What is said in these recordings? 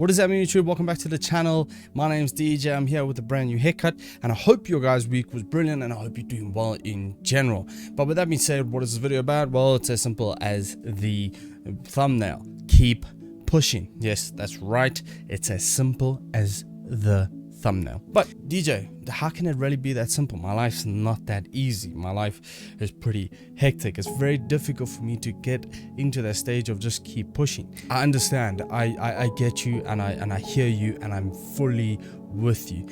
What is happening, YouTube? Welcome back to the channel. My name's DJ. I'm here with a brand new haircut, and I hope your guys' week was brilliant, and I hope you're doing well in general. But with that being said, what is this video about? Well, it's as simple as the thumbnail. Keep pushing. Yes, that's right. It's as simple as the thumbnail. But DJ, how can it really be that simple? My life's not that easy. My life is pretty hectic. It's very difficult for me to get into that stage of just keep pushing. I understand. I get you, and I hear you, and I'm fully with you.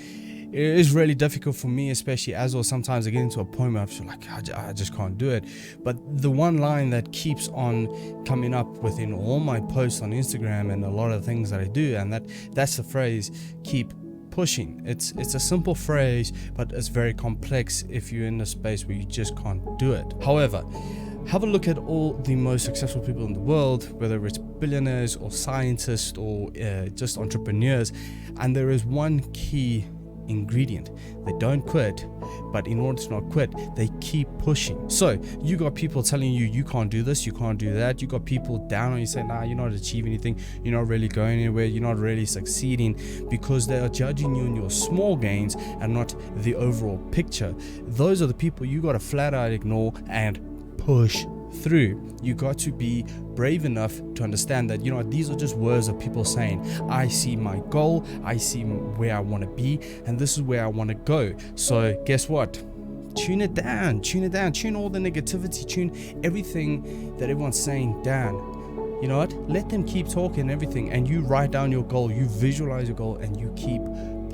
It is really difficult for me, especially as well. Sometimes I get into a point where I feel like I just can't do it. But the one line that keeps on coming up within all my posts on Instagram and a lot of things that I do, and that's the phrase, keep pushing. It's a simple phrase, but it's very complex if you're in a space where you just can't do it. However, have a look at all the most successful people in the world, whether it's billionaires or scientists or just entrepreneurs, and there is one key ingredient. They don't quit, but in order to not quit, they keep pushing. So you got people telling you you can't do this, you can't do that. You got people down on you saying, nah, you're not achieving anything, you're not really going anywhere, you're not really succeeding, because they are judging you in your small gains and not the overall picture. Those are the people you got to flat out ignore and push through. You got to be brave enough to understand that, you know, these are just words of people saying, I see my goal, I see where I want to be, and this is where I want to go. So guess what? Tune it down, tune all the negativity, tune everything that everyone's saying down. You know what? Let them keep talking and everything, and you write down your goal, you visualize your goal, and you keep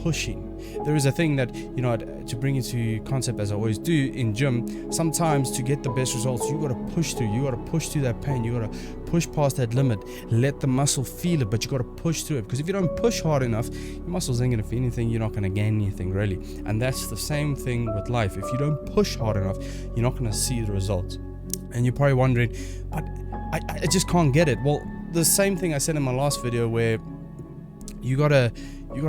pushing. There is a thing that, you know, to bring it to concept, as I always do in gym, sometimes to get the best results, you got to push through. You got to push through that pain. You got to push past that limit. Let the muscle feel it, but you got to push through it, because if you don't push hard enough, your muscles ain't going to feel anything. You're not going to gain anything, really. And that's the same thing with life. If you don't push hard enough, you're not going to see the results. And you're probably wondering, but I just can't get it. Well, the same thing I said in my last video, where you gotta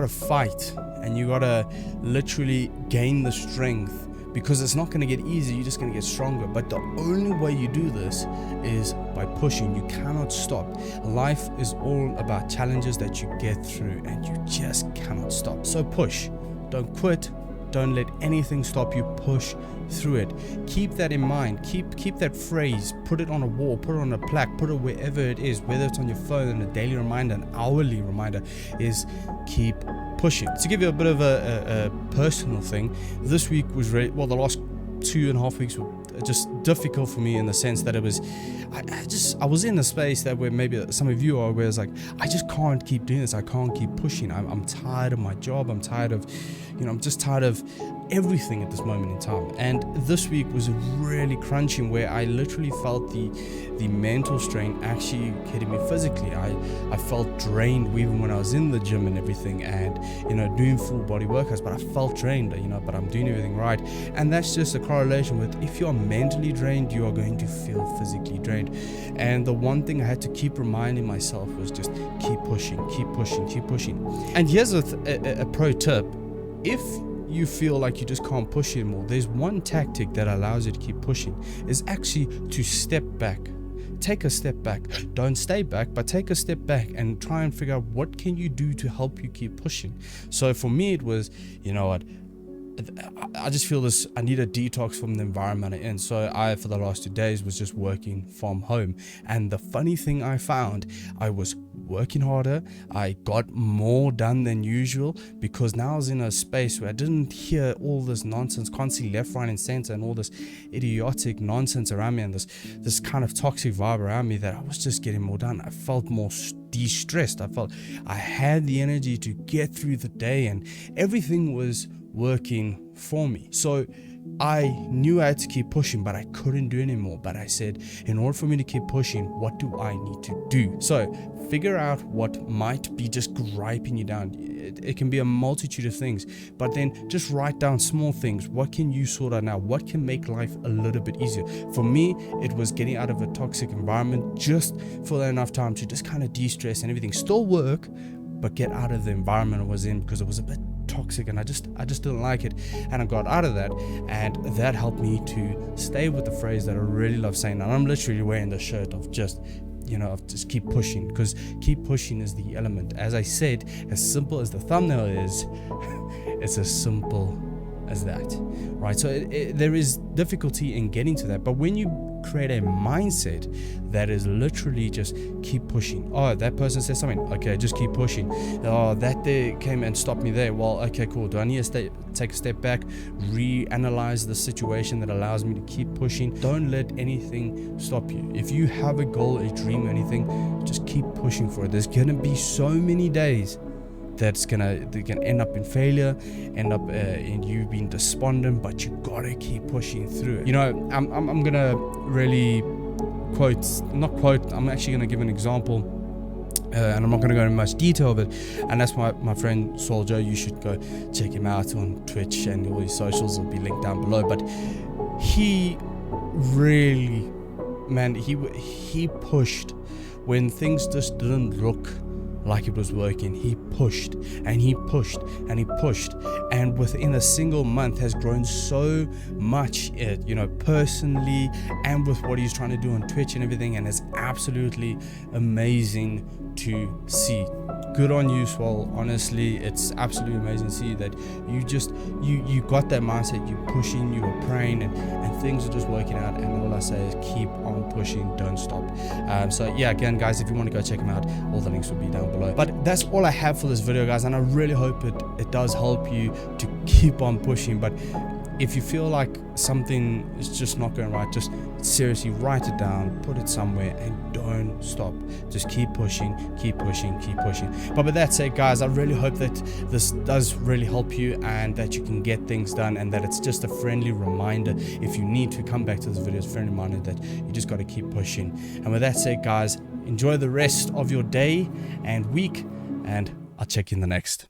fight, and you gotta literally gain the strength, because it's not gonna get easier, you're just gonna get stronger. But the only way you do this is by pushing. You cannot stop. Life is all about challenges that you get through, and you just cannot stop. So push, don't quit. Don't let anything stop you. Push through it. Keep that in mind. Keep that phrase. Put it on a wall, put it on a plaque, put it wherever it is, whether it's on your phone, a daily reminder, an hourly reminder, is keep pushing. To give you a bit of a personal thing, this week was the last 2.5 weeks were just difficult for me, in the sense that it was, I was in a space that where maybe some of you are, where it's like, I just can't keep doing this. I can't keep pushing. I'm tired of my job. I'm tired of, you know, I'm just tired of everything at this moment in time. And this week was really crunching, where I literally felt the mental strain actually hitting me physically. I felt drained even when I was in the gym and everything, and, you know, doing full body workouts, but I felt drained, you know, but I'm doing everything right. And that's just a correlation with, if you're mentally drained, you are going to feel physically drained. And the one thing I had to keep reminding myself was just keep pushing, keep pushing, keep pushing. And here's a pro tip. If you feel like you just can't push anymore, there's one tactic that allows you to keep pushing, is actually to step back. Take a step back. Don't stay back, but take a step back and try and figure out what can you do to help you keep pushing. So for me, it was, you know what, I just feel this, I need a detox from the environment I'm in. So I, for the last 2 days, was just working from home. And the funny thing I found, I was working harder. I got more done than usual, because now I was in a space where I didn't hear all this nonsense constantly left, right, and center, and all this idiotic nonsense around me, and this kind of toxic vibe around me, that I was just getting more done. I felt more de-stressed. I felt I had the energy to get through the day, and everything was working for me. So I knew I had to keep pushing, but I couldn't do anymore. But I said, in order for me to keep pushing, what do I need to do? So figure out what might be just griping you down. It can be a multitude of things, but then just write down small things. What can you sort out now? What can make life a little bit easier? For me, it was getting out of a toxic environment, just for enough time to just kind of de-stress and everything. Still work, but get out of the environment I was in, because it was a bit toxic, and I just didn't like it. And I got out of that, and that helped me to stay with the phrase that I really love saying. And I'm literally wearing the shirt of just of just keep pushing, because keep pushing is the element. As I said, as simple as the thumbnail is, it's as simple as that, right? So there is difficulty in getting to that, but when you create a mindset that is literally just keep pushing. Oh, that person says something, okay, just keep pushing. Oh, that there came and stopped me there. Well, okay, cool. Do I need to take a step back, reanalyze the situation that allows me to keep pushing? Don't let anything stop you. If you have a goal, a dream, anything, just keep pushing for it. There's gonna be so many days that's gonna end up in failure, end up in you being despondent, but you gotta keep pushing through it. I'm gonna really I'm actually gonna give an example, and I'm not gonna go into much detail of it, and that's my friend Swol Joe. You should go check him out on Twitch, and all his socials will be linked down below. But he really, man, he pushed when things just didn't look like it was working. He pushed and he pushed and he pushed, and within a single month has grown so much, personally and with what he's trying to do on Twitch and everything, and it's absolutely amazing to see. Good on you, Swol. Honestly, it's absolutely amazing to see that you got that mindset. You pushing, you were praying, and things are just working out. And all I say is keep on pushing, don't stop. So yeah, again, guys, if you want to go check him out, all the links will be down below. But that's all I have for this video, guys, and I really hope it does help you to keep on pushing. But if you feel like something is just not going right, just seriously write it down, put it somewhere, and don't stop. Just keep pushing, keep pushing, keep pushing. But with that said, guys, I really hope that this does really help you, and that you can get things done, and that it's just a friendly reminder. If you need to come back to this video, it's a friendly reminder that you just got to keep pushing. And with that said, guys, enjoy the rest of your day and week, and I'll check you in the next.